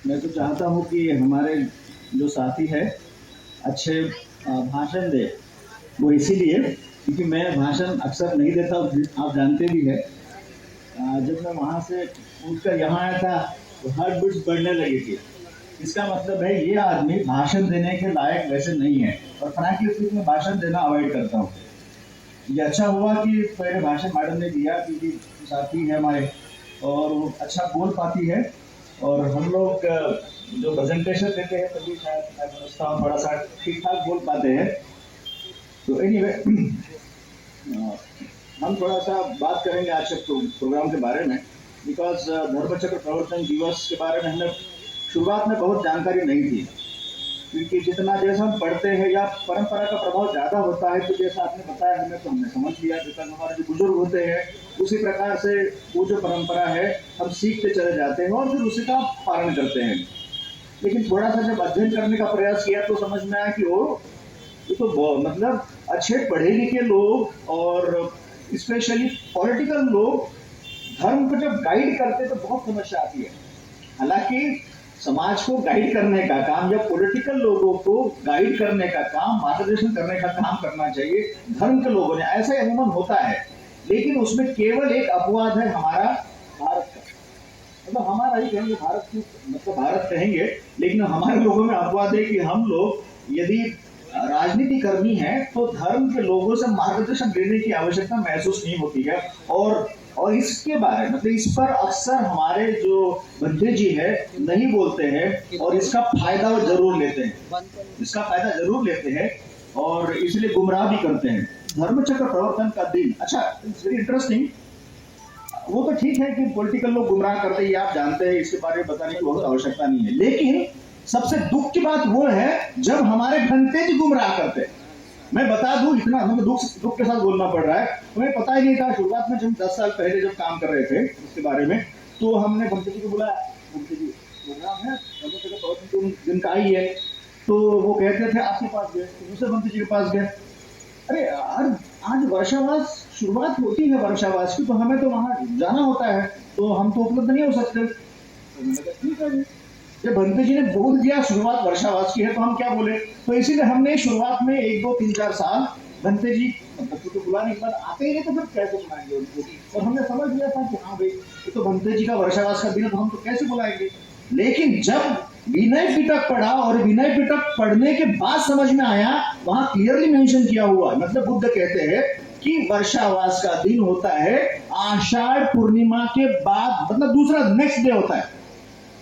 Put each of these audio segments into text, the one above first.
मैं तो चाहता हूँ कि हमारे जो साथी है अच्छे भाषण दे। वो इसीलिए क्योंकि मैं भाषण अक्सर नहीं देता, आप जानते भी हैं। जब मैं वहाँ से उठकर यहाँ आया था तो हार्ट बीट्स बढ़ने लगी थी। इसका मतलब है ये आदमी भाषण देने के लायक वैसे नहीं है, और फ्रैंकली स्पीकिंग मैं भाषण देना अवॉइड करता हूँ। ये अच्छा हुआ कि पहले भाषण मैडम ने दिया, क्योंकि साथी है हमारे और वो अच्छा बोल पाती है। और हम लोग जो प्रेजेंटेशन देते हैं तभी शायद मैं समझता हूँ थोड़ा सा ठीक ठाक बोल पाते हैं। तो एनीवे हम थोड़ा सा बात करेंगे आज के प्रोग्राम के बारे में। बिकॉज धर्मचक्र प्रवर्तन दिवस के बारे में हमें शुरुआत में बहुत जानकारी नहीं थी, क्योंकि जितना जैसा हम पढ़ते हैं या परंपरा का प्रभाव ज़्यादा होता है, तो जैसा आपने बताया हमें तो हमने समझ लिया। बिकॉज हमारे जो बुजुर्ग होते हैं उसी प्रकार से वो जो परंपरा है हम सीखते चले जाते हैं और फिर उसी का पालन करते हैं। लेकिन थोड़ा सा जब अध्ययन करने का प्रयास किया तो समझ में आया कि ये तो मतलब अच्छे पढ़े लिखे लोग और स्पेशली पॉलिटिकल लोग धर्म को जब गाइड करते तो बहुत समस्या आती है। हालांकि समाज को गाइड करने का काम या पॉलिटिकल लोगों को गाइड करने का काम, मार्गदर्शन करने का काम करना चाहिए धर्म के लोगों ने, ऐसा अमूमन होता है। लेकिन उसमें केवल एक अपवाद है हमारा भारत का, मतलब हमारा ही कहेंगे, भारत की मतलब भारत कहेंगे, लेकिन हमारे लोगों में अपवाद है कि हम लोग यदि राजनीति करनी है तो धर्म के लोगों से मार्गदर्शन लेने की आवश्यकता महसूस नहीं होती है। और इसके बारे मतलब इस पर अक्सर हमारे जो बंधे जी है नहीं बोलते हैं, और इसका फायदा वो जरूर लेते हैं, इसका फायदा जरूर लेते हैं और इसलिए गुमराह भी करते हैं। धर्मचक्र प्रवर्तन का दिन, अच्छा इट्स वेरी इंटरेस्टिंग। वो तो ठीक है कि पॉलिटिकल लोग गुमराह करते हैं, ये आप जानते हैं, इसके बारे में बताने की बहुत आवश्यकता नहीं है। लेकिन सबसे दुख की बात वो है जब हमारे भंते जी गुमराह करते हैं। मैं बता दूं, इतना हमें दुख के साथ बोलना पड़ रहा है, हमें पता ही नहीं था। शुरुआत में जब 10 साल पहले जब काम कर रहे थे इसके बारे में, तो हमने भंते जी को बुलाया। भंते जी प्रोग्राम है दिन का ही है, तो वो कहते थे आपके पास गए, तो दूसरे भंते जी के पास गए। अरे यार, आज वर्षावास शुरुआत होती है वर्षावास की, तो हमें तो वहां जाना होता है, तो हम तो उपलब्ध नहीं हो सकते। तो मैंने कहा ठीक है, जब भंते जी ने बोल दिया शुरुआत वर्षावास की है तो हम क्या बोले। तो इसीलिए हमने शुरुआत में 1 2 3 4 साल भंते जी मतलब तो बुलाने के बाद आते ही नहीं, तो फिर कैसे बुलाएंगे उनको। और हमने समझ लिया था कि हाँ भाई ये तो भंते जी का वर्षावास का दिन है, तो हम तो कैसे बुलाएंगे। लेकिन जब विनय पिटक पढ़ा और विनय पिटक पढ़ने के बाद समझ में आया, वहां क्लियरली मेंशन किया हुआ, मतलब बुद्ध कहते हैं कि वर्षावास का दिन होता है आषाढ़ पूर्णिमा के बाद, मतलब दूसरा नेक्स्ट डे होता है।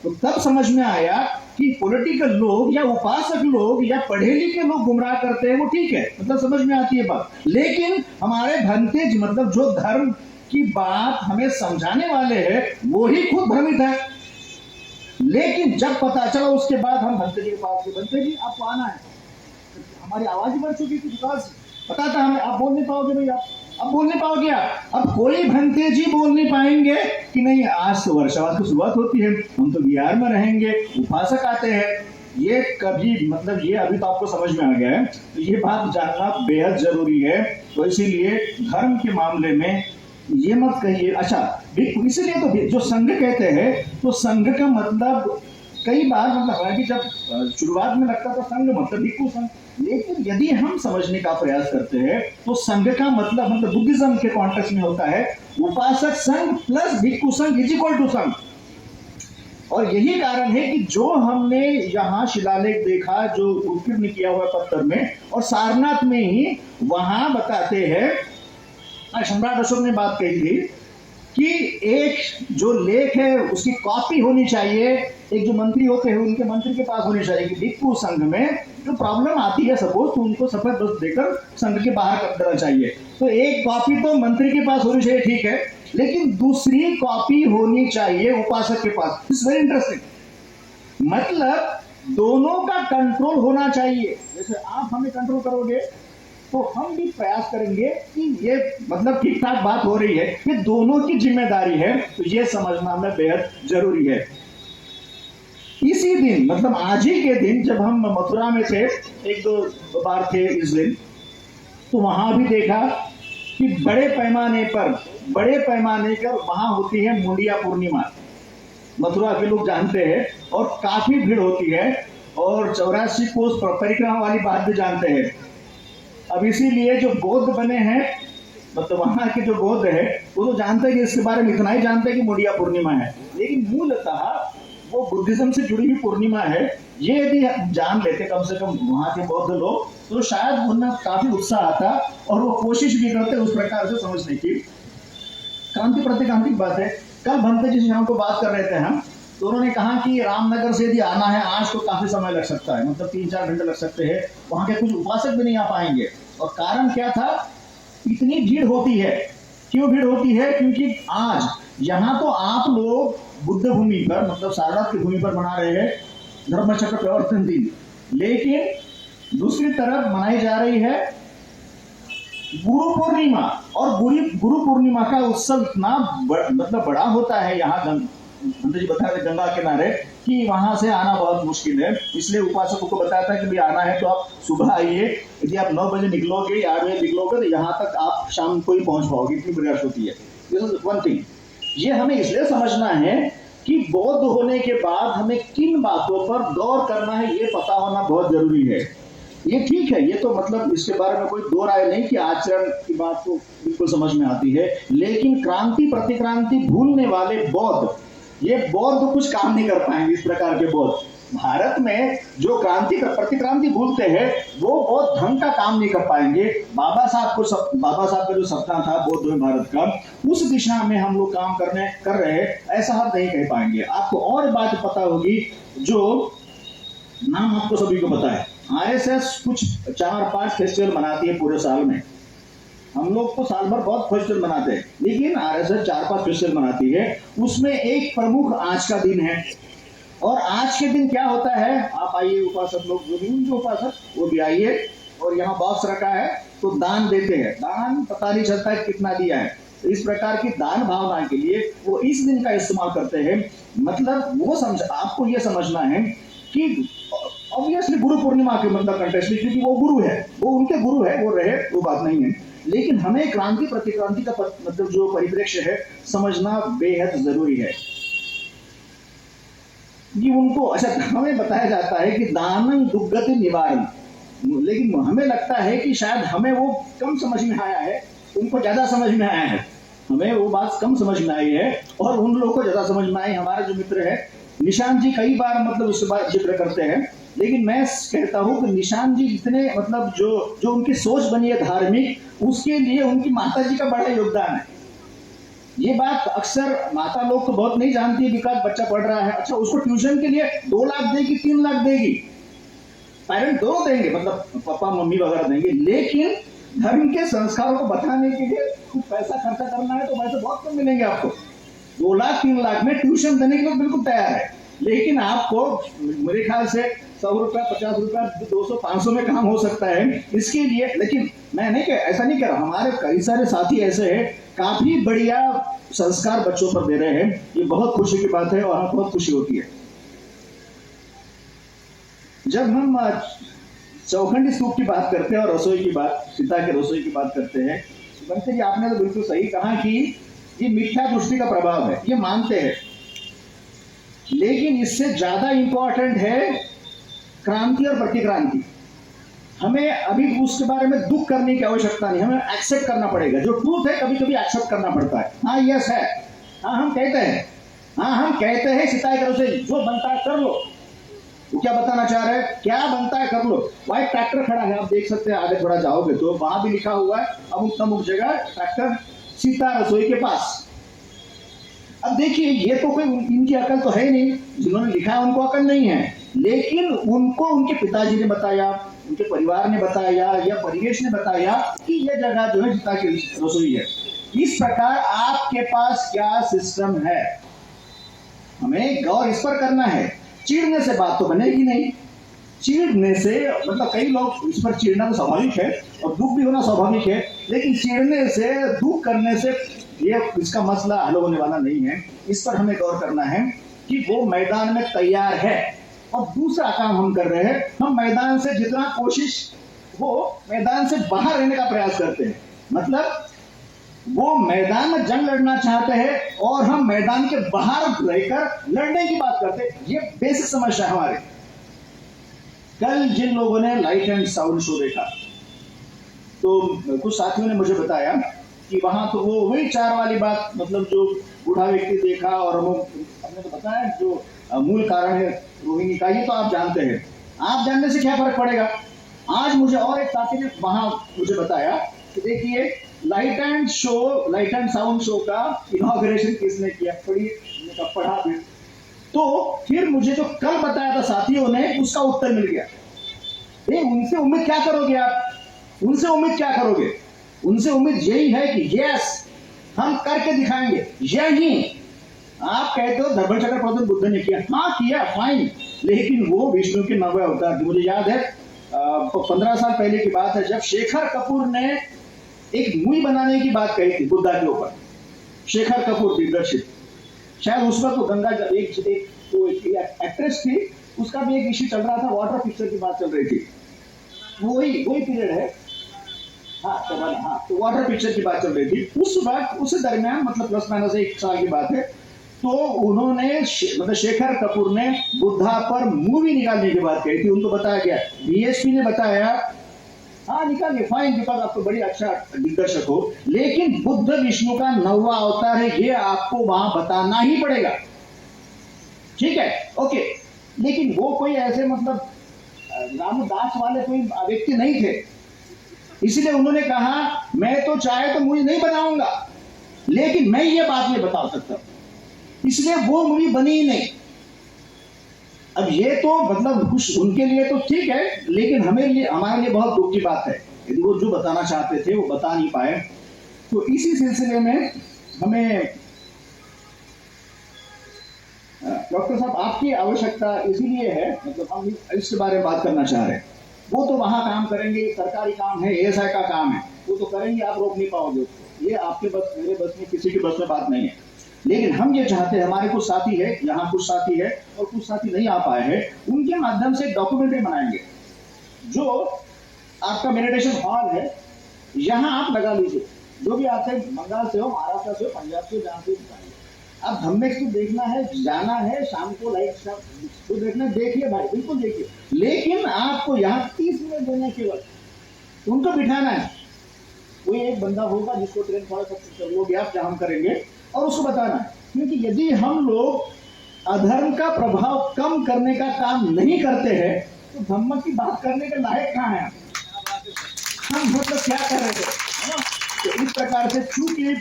तो तब समझ में आया कि पॉलिटिकल लोग या उपासक लोग या पढ़े लिखे लोग गुमराह करते हैं, वो ठीक है, मतलब समझ में आती है बात। लेकिन हमारे भंते मतलब जो धर्म की बात हमें समझाने वाले हैं वो ही खुद भ्रमित है। लेकिन जब पता चला उसके बाद हम भंते जी के पास गए, भंते जी आपको आना है। हमारी आवाज ही बढ़ चुकी थी, विकास पता था हमें, आप बोल नहीं पाओगे भाई, आप अब बोल नहीं पाओगे। आप अब कोई भंते जी बोल नहीं पाएंगे कि नहीं आज तो वर्षावास की शुरुआत होती है, हम तो बिहार में रहेंगे, उपासक आते हैं। ये कभी मतलब ये अभी तो आपको समझ में आ गया है, तो ये बात जानना बेहद जरूरी है। तो इसीलिए धर्म के मामले में ये मत कहिए। अच्छा, इसीलिए तो जो संघ कहते हैं, तो संघ का मतलब कई बार मतलब है कि जब शुरुआत में लगता था संघ मतलब भिक्षु संघ, लेकिन यदि हम समझने का प्रयास करते हैं तो संघ का मतलब बुद्धिज्म के कॉन्टेक्स्ट में होता है उपासक संघ प्लस भिक्षु संघ इज इक्वल टू संघ। और यही कारण है कि जो हमने यहाँ शिलालेख देखा, जो उत्कीर्ण किया हुआ पत्थर में और सारनाथ में ही, वहां बताते हैं सम्राट अशोक ने बात कही थी कि एक जो लेख है उसकी कॉपी होनी चाहिए, एक जो मंत्री होते हैं उनके मंत्री के पास होनी चाहिए। कि भिक्षु संघ में जो प्रॉब्लम आती है सपोज, तो उनको सफेद बस देकर संघ के बाहर कर देना चाहिए। तो एक कॉपी तो मंत्री के पास होनी चाहिए, ठीक है, लेकिन दूसरी कॉपी होनी चाहिए उपासक के पास। इट्स वेरी इंटरेस्टिंग, मतलब दोनों का कंट्रोल होना चाहिए। जैसे आप हमें कंट्रोल करोगे तो हम भी प्रयास करेंगे कि ये मतलब ठीक ठाक बात हो रही है, ये दोनों की जिम्मेदारी है। तो ये समझना हमें बेहद जरूरी है। इसी दिन मतलब आज ही के दिन जब हम मथुरा में थे, 1 2 बार थे इस दिन, तो वहां भी देखा कि बड़े पैमाने पर वहां होती है मुंडिया पूर्णिमा। मथुरा के लोग जानते हैं और काफी भीड़ होती है, और 84 कोस परिक्रमा वाली बात भी जानते हैं। अब इसीलिए जो बौद्ध बने हैं, मतलब वहां के जो बौद्ध है वो तो जानते हैं कि इसके बारे में इतना ही जानते हैं कि मुड़िया पूर्णिमा है, लेकिन मूलतः वो बुद्धिज्म से जुड़ी हुई पूर्णिमा है। ये यदि जान लेते कम से कम वहां के बौद्ध लोग, तो शायद उनमें काफी उत्साह आता और वो कोशिश भी करते उस प्रकार से समझने की। क्रांति प्रतिक्रांति की बात है। कल भंते जी से हम को बात कर रहे थे हम, तो उन्होंने कहा कि रामनगर से यदि आना है आज तो काफी समय लग सकता है, मतलब 3-4 घंटे लग सकते हैं, वहां के कुछ उपासक भी नहीं आ पाएंगे। और कारण क्या था, इतनी भीड़ होती है। क्यों भीड़ होती है? क्योंकि आज यहाँ तो आप लोग बुद्ध भूमि पर, मतलब सारनाथ की भूमि पर मना रहे हैं धर्मचक्र प्रवर्तन दिन, लेकिन दूसरी तरफ मनाई जा रही है गुरु पूर्णिमा। और गुरु पूर्णिमा का उत्सव इतना मतलब बड़ा होता है यहाँ, भंते जी बता रहे गंगा किनारे, कि वहां से आना बहुत मुश्किल है। इसलिए उपासकों को बताया था कि भाई आना है तो आप सुबह आइए, यदि आप 9 बजे निकलोगे या 8 बजे निकलोगे तो यहाँ तक आप शाम को ही पहुंच पाओगे, इतनी प्रयास होती है। This is one thing. ये हमें इसलिए समझना है कि बौद्ध होने के बाद हमें किन बातों पर गौर करना है, ये पता होना बहुत जरूरी है। ये ठीक है, ये तो मतलब इसके बारे में कोई दो राय नहीं कि आचरण की बात तो बिल्कुल समझ में आती है, लेकिन क्रांति प्रतिक्रांति भूलने वाले बौद्ध, ये बौद्ध कुछ काम नहीं कर पाएंगे। इस प्रकार के बौद्ध भारत में जो क्रांति प्रतिक्रांति भूलते हैं वो बहुत ढंग का काम नहीं कर पाएंगे। बाबा साहब का जो सपना था बौद्ध में भारत का, उस दिशा में हम लोग काम कर रहे हैं, ऐसा हम नहीं कह पाएंगे। आपको और बात पता होगी, जो नाम आपको सभी को पता है, आरएसएस कुछ 4-5 फेस्टिवल मनाती है पूरे साल में। हम लोग तो साल भर बहुत फेस्टिवल मनाते हैं, लेकिन आरएसएस 4-5 फेस्टिवल मनाती है। उसमें एक प्रमुख आज का दिन है, और आज के दिन क्या होता है, आप आइए उपासक लोग, जो भी उनके उपासक वो भी आइए, और यहाँ बॉक्स रखा है तो दान देते हैं। दान पता नहीं चलता है कितना दिया है, तो इस प्रकार की दान भावना के लिए वो इस दिन का इस्तेमाल करते हैं। मतलब वो आपको ये समझना है कि ऑब्वियसली गुरु पूर्णिमा के मतलब कंटेस्ट में, क्योंकि वो गुरु है, वो उनके गुरु है, वो रहे, वो बात नहीं है, लेकिन हमें क्रांति प्रतिक्रांति का मतलब जो परिप्रेक्ष्य है समझना बेहद जरूरी है। कि उनको अच्छा हमें बताया जाता है कि दानं दुर्गति निवारण, लेकिन हमें लगता है कि शायद हमें वो कम समझ में आया है, उनको ज्यादा समझ में आया है। हमें वो बात कम समझ में आई है और उन लोगों को ज्यादा समझ में आई। हमारे जो मित्र है निशांत जी कई बार मतलब उसके बाद जिक्र करते हैं, लेकिन मैं कहता हूं कि निशांत जी इतने मतलब जो उनकी सोच बनी है धार्मिक, उसके लिए उनकी माता जी का बड़ा योगदान है। ये बात अक्सर माता लोग तो बहुत नहीं जानती है, बिकॉज बच्चा पढ़ रहा है, अच्छा उसको ट्यूशन के लिए 2 लाख देगी, 3 लाख देगी, पेरेंट दोनों देंगे, मतलब पापा मम्मी वगैरह देंगे, लेकिन धर्म के संस्कारों को बताने के लिए कुछ पैसा खर्चा करना है तो पैसे बहुत कम मिलेंगे आपको। 2 लाख 3 लाख में ट्यूशन देने के लिए बिल्कुल तैयार है, लेकिन आपको मेरे ख्याल से 100 रुपया, 50 रुपया, 200, 500 में काम हो सकता है इसके लिए। लेकिन मैं नहीं कह, ऐसा नहीं कह रहा, हमारे कई सारे साथी ऐसे हैं काफी बढ़िया संस्कार बच्चों पर दे रहे हैं, ये बहुत खुशी की बात है और हमें बहुत खुशी होती है। जब हम चौखंडी स्तूप की बात करते हैं और रसोई की बात, सीता के रसोई की बात करते हैं, तो बनते जी आपने तो बिल्कुल सही कहा कि ये मिथ्या दृष्टि का प्रभाव है, ये मानते हैं, लेकिन इससे ज्यादा इंपॉर्टेंट है क्रांति और प्रतिक्रांति। हमें अभी उसके बारे में दुख करने की आवश्यकता नहीं, हमें एक्सेप्ट करना पड़ेगा। जो ट्रूथ है कभी कभी एक्सेप्ट करना पड़ता है। हाँ यस है, हाँ हम कहते हैं, हाँ हम कहते हैं सीता की रसोई जो बनता है कर लो। वो क्या बताना चाह रहे हैं, क्या बनता है कर लो। वहां ट्रैक्टर खड़ा है, आप देख सकते हैं, आगे थोड़ा जाओगे तो वहां भी लिखा हुआ है अमुक तमुक जगह ट्रैक्टर सीता रसोई के पास। अब देखिए ये तो कोई इनकी अकल तो है नहीं, जिन्होंने लिखा है उनको अकल नहीं है, लेकिन उनको उनके पिताजी ने बताया, उनके परिवार ने बताया या परिवेश ने बताया कि यह जगह जो है सीता की रसोई है। इस प्रकार आपके पास क्या सिस्टम है, हमें गौर इस पर करना है। चिढ़ने से बात तो बनेगी नहीं, चिढ़ने से मतलब कई लोग इस पर चिढ़ना तो स्वाभाविक है और दुख भी होना स्वाभाविक है, लेकिन चिढ़ने से दुख करने से ये इसका मसला हल होने वाला नहीं है। इस पर हमें गौर करना है कि वो मैदान में तैयार है और दूसरा काम हम कर रहे हैं, हम मैदान से जितना कोशिश हो मैदान से बाहर रहने का प्रयास करते हैं। मतलब वो मैदान में जंग लड़ना चाहते हैं और हम मैदान के बाहर रहकर लड़ने की बात करते हैं। ये बेसिक समस्या है हमारे। कल जिन लोगों ने लाइट एंड साउंड शो देखा तो कुछ साथियों ने मुझे बताया कि वहां तो वो वही चार वाली बात, मतलब जो बूढ़ा व्यक्ति देखा और हमने तो बताया जो मूल कारण है रोहिणी का, ये तो आप जानते हैं। आप जानने से क्या फर्क पड़ेगा। आज मुझे और एक साथी ने वहां मुझे बताया कि देखिए लाइट एंड साउंड शो का इनॉग्रेशन किसने किया, पढ़ा भी। तो फिर मुझे जो कल बताया था साथियों ने, उसका उत्तर मिल गया। उनसे उम्मीद क्या करोगे आप? उनसे उम्मीद क्या करोगे? उनसे उम्मीद यही है कि यस हम करके दिखाएंगे। यही आप कहते हो धर्मचक्र प्रवर्तन बुद्ध ने किया, हाँ किया, फाइन, लेकिन वो विष्णु के 90 अवतार थे। मुझे याद है 15 साल पहले की बात है, जब शेखर कपूर ने एक मूवी बनाने की बात कही थी बुद्धा के ऊपर। शेखर कपूर दिग्दर्शित, शायद उस वक्त तो गंगा एक एक्ट्रेस थी, उसका भी एक इश्यू चल रहा था, वाटर पिक्चर की बात चल रही थी। वही पीरियड है, तो वाटर पिक्चर की बात चल रही थी उस वक्त। उस दरमियान मतलब प्लस माइनस 1 साल की बात है, तो उन्होंने मतलब शेखर कपूर ने बुद्धा पर मूवी निकालने की बात कही थी। उनको बताया गया, डीएसपी ने बताया हाँ निकालिए, फाइन, बिकॉज आप तो बड़ी अच्छा दिग्दर्शक हो, लेकिन बुद्ध विष्णु का 90वां अवतार है, ये आपको वहां बताना ही पड़ेगा। ठीक है, ओके। लेकिन वो कोई ऐसे मतलब रामदास वाले कोई व्यक्ति नहीं थे, इसलिए उन्होंने कहा मैं तो चाहे तो मूवी नहीं बनाऊंगा, लेकिन मैं ये बात नहीं बता सकता, इसलिए वो मूवी बनी ही नहीं। अब ये तो मतलब कुछ उनके लिए तो ठीक है, लेकिन हमारे लिए बहुत दुख की बात है यदि वो जो बताना चाहते थे वो बता नहीं पाए। तो इसी सिलसिले में हमें डॉक्टर साहब आपकी आवश्यकता इसीलिए है, मतलब हम इसके बारे में बात करना चाह रहे हैं। वो तो वहां काम करेंगे, सरकारी काम है, एएसआई का काम है, वो तो करेंगे, आप रोक नहीं पाओगे उसको। ये आपके बस, मेरे बस में, किसी के बस में बात नहीं है। लेकिन हम ये चाहते हैं, हमारे कुछ साथी है यहाँ, कुछ साथी है और कुछ साथी नहीं आ पाए हैं, उनके माध्यम से डॉक्यूमेंट्री बनाएंगे। जो आपका मेडिटेशन हॉल है यहाँ आप लगा लीजिए, जो भी आते हैं बंगाल से हो, महाराष्ट्र से हो, पंजाब से, जहाँ से बताइए। अब धम्मेक्स को देखना है, जाना है, शाम को लाइट तो देखना, देखिए भाई, बिल्कुल देखिए, लेकिन आपको यहाँ 30 मिनट देने केवल, उनको बिठाना है। कोई एक बंदा होगा जिसको ट्रेन फॉलो कर लोगे आप, जहाँ हम करेंगे, और उसको बताना है। क्योंकि यदि हम लोग अधर्म का प्रभाव कम करने का काम नहीं करते हैं तो धम्म की बात करने के लायक कहाँ है हम, मतलब क्या कर रहे थे। तो इस प्रकार से चूंकि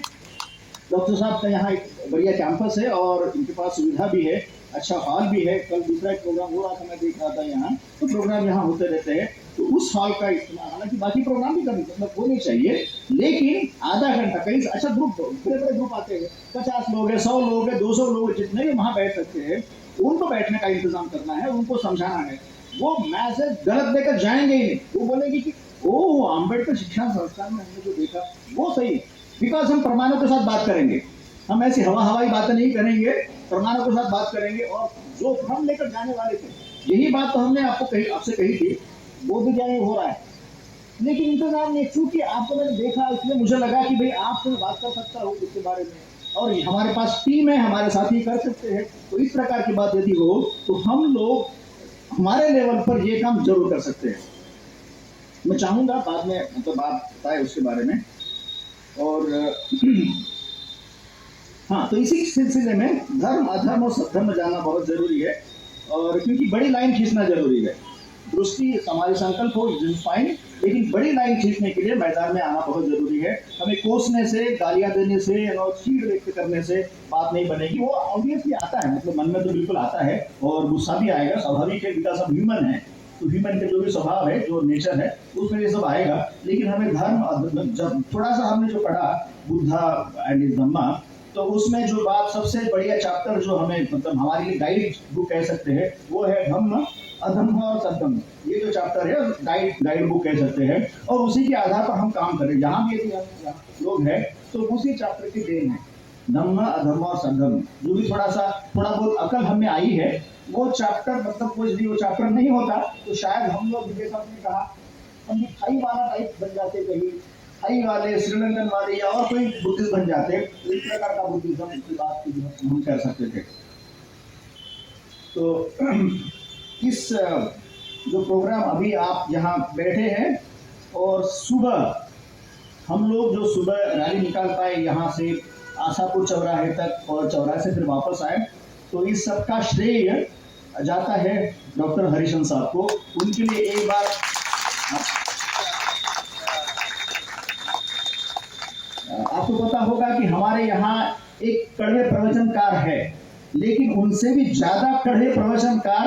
डॉक्टर साहब का यहाँ एक बढ़िया कैंपस है और इनके पास सुविधा भी है, अच्छा हॉल भी है। कल दूसरा एक प्रोग्राम हो रहा था, मैं देख रहा था यहाँ, तो प्रोग्राम यहाँ होते रहते हैं, तो उस हॉल का इस्तेमाल, हालांकि बाकी प्रोग्राम भी कभी मतलब होने चाहिए, लेकिन आधा घंटा कहीं अच्छा ग्रुप, बड़े बड़े ग्रुप आते हैं, 50 लोग हैं, 100 लोग हैं, 200 लोग हैं, जितने भी वहाँ बैठ सकते हैं, उनको बैठने का इंतजाम करना है, उनको समझाना है। वो मैसेज गलत देकर जाएंगे ही नहीं, वो बोलेंगे कि ओह अम्बेडकर शिक्षा संस्थान में हमने जो देखा वो सही, बिकॉज हम प्रमाणों के साथ बात करेंगे, हम ऐसी हवाई बातें नहीं करेंगे, प्रमाणों के साथ बात करेंगे। और जो हम लेकर जाने वाले थे, यही बात तो हमने आपसे कही थी, बोध ज्ञान हो रहा है, लेकिन इंतजाम नहीं। चूंकि आपको मैंने देखा, इसलिए मुझे लगा कि भाई आपसे मैं बात कर सकता हूँ इसके बारे में, और हमारे पास टीम है, हमारे साथी कर सकते हैं। तो इस प्रकार की बात यदि हो तो हम लोग हमारे लेवल पर ये काम जरूर कर सकते हैं। मैं चाहूंगा बाद में मतलब बात बताए उसके बारे में। और हाँ, तो इसी सिलसिले में धर्म अधर्म और सद्धर्म जानना बहुत जरूरी है, और क्योंकि बड़ी लाइन खींचना जरूरी है। दृष्टि हमारे संकल्प हो फाइन, लेकिन बड़ी लाइन खींचने के लिए मैदान में आना बहुत जरूरी है। हमें कोसने से, गालियां देने से और चीड़ व्यक्त करने से बात नहीं बनेगी। वो ऑब्वियसली आता है, मतलब मन में तो बिल्कुल आता है, और गुस्सा भी आएगा, स्वाभाविक है, बिकॉज ऑफ ह्यूमन है, तो ह्यूमन के जो भी स्वभाव है, जो नेचर है, उसमें ये सब आएगा। लेकिन हमें धर्म, जब थोड़ा सा हमने जो पढ़ा बुद्धा एंड इज धम्मा, तो उसमें जो बात सबसे बढ़िया चैप्टर जो हमें मतलब हमारे लिए गाइड बुक कह सकते हैं, वो है धम्म अधम्म और सद्धम्म। ये जो चैप्टर है गाइड बुक कह सकते हैं, और उसी के आधार पर हम काम करें। जहाँ भी यदि हम लोग हैं तो उसी चैप्टर की देन है, धम्म अधम्म और सद्धम्म। जो भी थोड़ा बहुत अकल हमें आई है, वो चैप्टर मतलब कुछ भी वो चैप्टर नहीं होता तो शायद हम लोग, जैसा आपने कहा, हम मिठाई वाला टाइप बन जाते कहीं, थाई वाले, श्रीलंकन वाले या और कोई बुद्धिस्ट बन जाते, तो इस प्रकार का बुद्धिज्म की बात हम कर सकते थे। तो इस जो प्रोग्राम अभी आप यहाँ बैठे हैं, और सुबह हम लोग जो सुबह रैली निकाल पाए यहाँ से आशापुर चौराहे तक और चौराहे से फिर वापस आए, तो इस सब का श्रेय जाता है डॉक्टर हरिशंकर साहब को। उनके लिए एक बार आपको पता होगा कि हमारे यहाँ एक कड़वे प्रवचनकार है, लेकिन उनसे भी ज्यादा कड़वे प्रवचनकार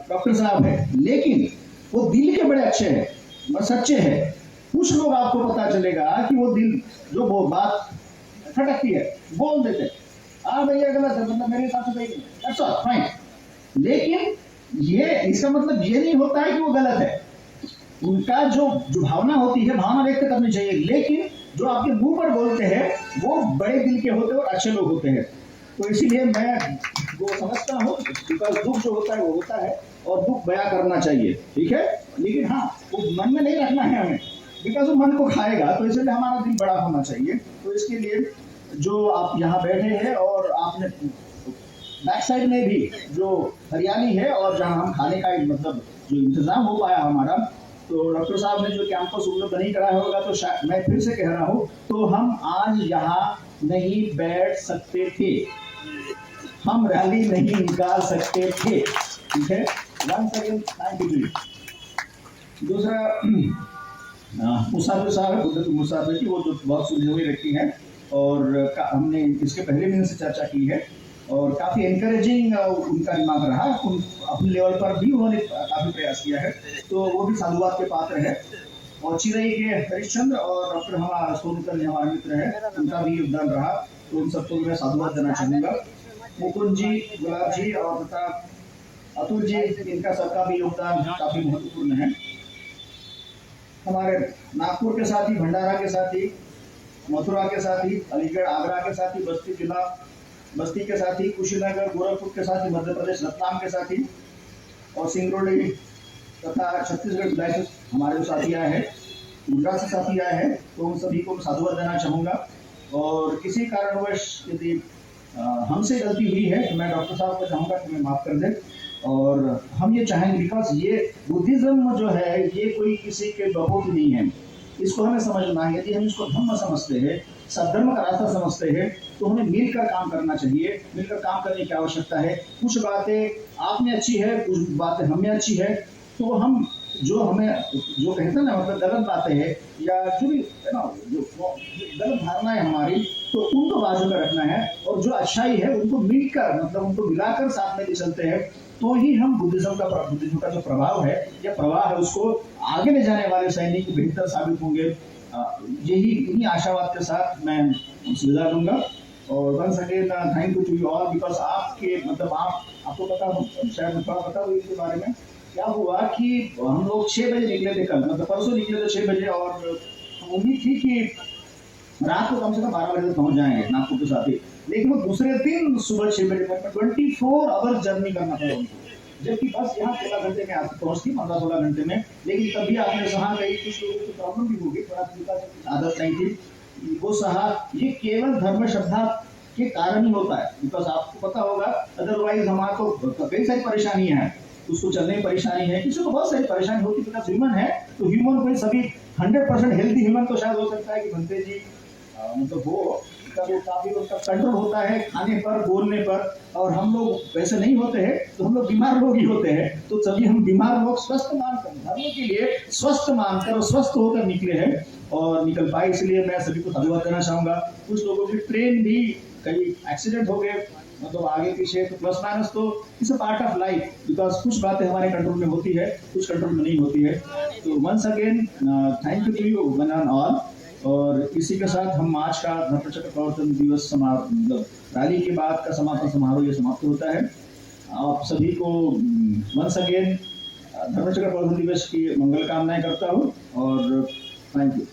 डॉक्टर साहब है, लेकिन वो दिल के बड़े अच्छे हैं और सच्चे हैं। कुछ लोग आपको पता चलेगा कि वो दिल जो वो बात खटकती है बोल देते, हाँ भैया गलत है, मतलब मेरे हिसाब से सही नहीं, दैट्स ऑल फाइन। लेकिन ये इसका मतलब ये नहीं होता है कि वो गलत है। उनका जो भावना होती है, भावना व्यक्त करनी चाहिए, लेकिन जो आपके मुंह पर बोलते हैं वो बड़े दिल के होते हैं और अच्छे लोग होते हैं। तो इसीलिए मैं वो समझता हूँ, बिकॉज दुख जो होता है वो होता है और दुख बयां करना चाहिए, ठीक है, लेकिन हाँ वो मन में नहीं रखना है हमें, बिकॉज वो मन को खाएगा। तो इसलिए हमारा दिल बड़ा होना चाहिए। तो इसके लिए जो आप यहाँ बैठे हैं और आपने बैक साइड में भी जो हरियाली है और जहाँ हम खाने का मतलब जो इंतजाम हो पाया हमारा, तो डॉक्टर साहब ने जो कैंपस उपलब्ध नहीं कराया होगा, तो शायद मैं फिर से कह रहा हूँ, तो हम आज यहाँ नहीं बैठ सकते थे, हम रैली नहीं निकाल सकते थे, ठीक है। Once again thank you. दूसरा मुसाफिर साहब है, बुद्ध मुसाफिर की, वो जो बहुत सुलझी हुई रखी है और हमने इसके पहले भी इनसे चर्चा की है और काफ़ी एनकरेजिंग उनका दिमाग रहा, अपने लेवल पर भी उन्होंने काफ़ी प्रयास किया है, तो वो भी साधुवाद के पात्र है। और चिरई के हरिश्चंद्र और डॉक्टर हमारा सोनकर हमारे मित्र है, उनका भी योगदान रहा, तो उन सबको मैं साधुवाद देना चाहूँगा। मुकुंद जी, गुलाब जी और तथा अतुल जी, इनका सबका भी योगदान काफ़ी महत्वपूर्ण है। हमारे नागपुर के साथी, भंडारा के साथी, मथुरा के साथी, अलीगढ़ आगरा के साथी, बस्ती जिला बस्ती के साथी, कुशीनगर गोरखपुर के साथी, मध्य प्रदेश रतलाम के साथी और सिंगरौली तथा छत्तीसगढ़ भिलाई से हमारे जो साथी आए हैं, गुजरात से साथी आए हैं, तो उन सभी को साधुवाद देना चाहूँगा। और किसी कारणवश यदि हमसे गलती हुई है तो मैं डॉक्टर साहब को चाहूँगा कि मैं माफ़ कर दें। और हम ये चाहेंगे, बिकॉज ये बुद्धिज्म जो है ये कोई किसी के बहुत नहीं है, इसको हमें समझना है। यदि हम इसको धर्म समझते हैं, सद्धर्म का रास्ता समझते हैं, तो हमें मिलकर काम करना चाहिए, मिलकर काम करने की आवश्यकता है। कुछ बातें आप में अच्छी है, कुछ बातें हम में अच्छी है, तो हम जो हमें जो कहते हैं ना, मतलब गलत बातें हैं या जो भी है ना, जो गलत धारणाएं हमारी, तो उनको बाजू में रखना है और जो अच्छाई है उनको मिलकर, मतलब उनको मिलाकर साथ में चलते हैं, तो ही हम बुद्धिज्म का जो प्रभाव है या प्रवाह है उसको आगे ले जाने वाले सैनिक बेहतर साबित होंगे। यही इन्हीं आशावाद के साथ मैं विदा दूंगा। और once again thank you to you all, because आपके मतलब आपको पता, शायद मैं थोड़ा बता दूँ इसके बारे में। क्या हुआ कि हम लोग 6 बजे निकले थे कल, मतलब परसों निकले थे 6 बजे, और उम्मीद थी कि रात को कम से कम 12 बजे तक पहुंच जाएंगे नागपुर के साथ ही, लेकिन वो दूसरे दिन सुबह 6 बजे तक 24 आवर्स जर्नी करना पड़ा उनको, जबकि बस यहाँ 16 घंटे में आती पहुँचती, 15-16 घंटे में। लेकिन तभी आपने सहा, कहीं कुछ लोगों को प्रॉब्लम भी होगी, थोड़ा आदत नहीं थी, वो सहा। ये केवल धर्म श्रद्धा के कारण ही होता है, बिकॉज आपको पता होगा अदरवाइज हमारे को कई सारी परेशानियां हैं, उसको चलने में परेशानी है, किसी को बहुत सारी परेशानी होती है, बिकॉज ह्यूमन है, तो ह्यूमन को सभी 100% हेल्थी ह्यूमन तो शायद हो सकता है कि बनते जी मतलब वो काफी उसका कंट्रोल होता है खाने पर, बोलने पर, और हम लोग वैसे नहीं होते हैं, तो हम लोग बीमार लोग ही होते हैं। तो सभी हम बीमार लोग स्वस्थ मानकर, धर्म के लिए स्वस्थ मानकर और स्वस्थ होकर निकले हैं और निकल पाए, इसलिए मैं सभी को धन्यवाद देना चाहूँगा। कुछ लोगों की ट्रेन भी कहीं एक्सीडेंट हो गए, मतलब आगे पीछे, तो प्लस माइनस तो it's a part of life, because कुछ बातें हमारे कंट्रोल में होती है, कुछ कंट्रोल में नहीं होती है। तो once again thank you to you one and all. और इसी के साथ हम आज का धर्मचक्र प्रवर्तन दिवस मतलब रैली के बाद का समापन समारोह ये समाप्त होता है। आप सभी को वंस अगेन धर्मचक्र प्रवर्तन दिवस की मंगल कामनाएं करता हूँ और थैंक यू।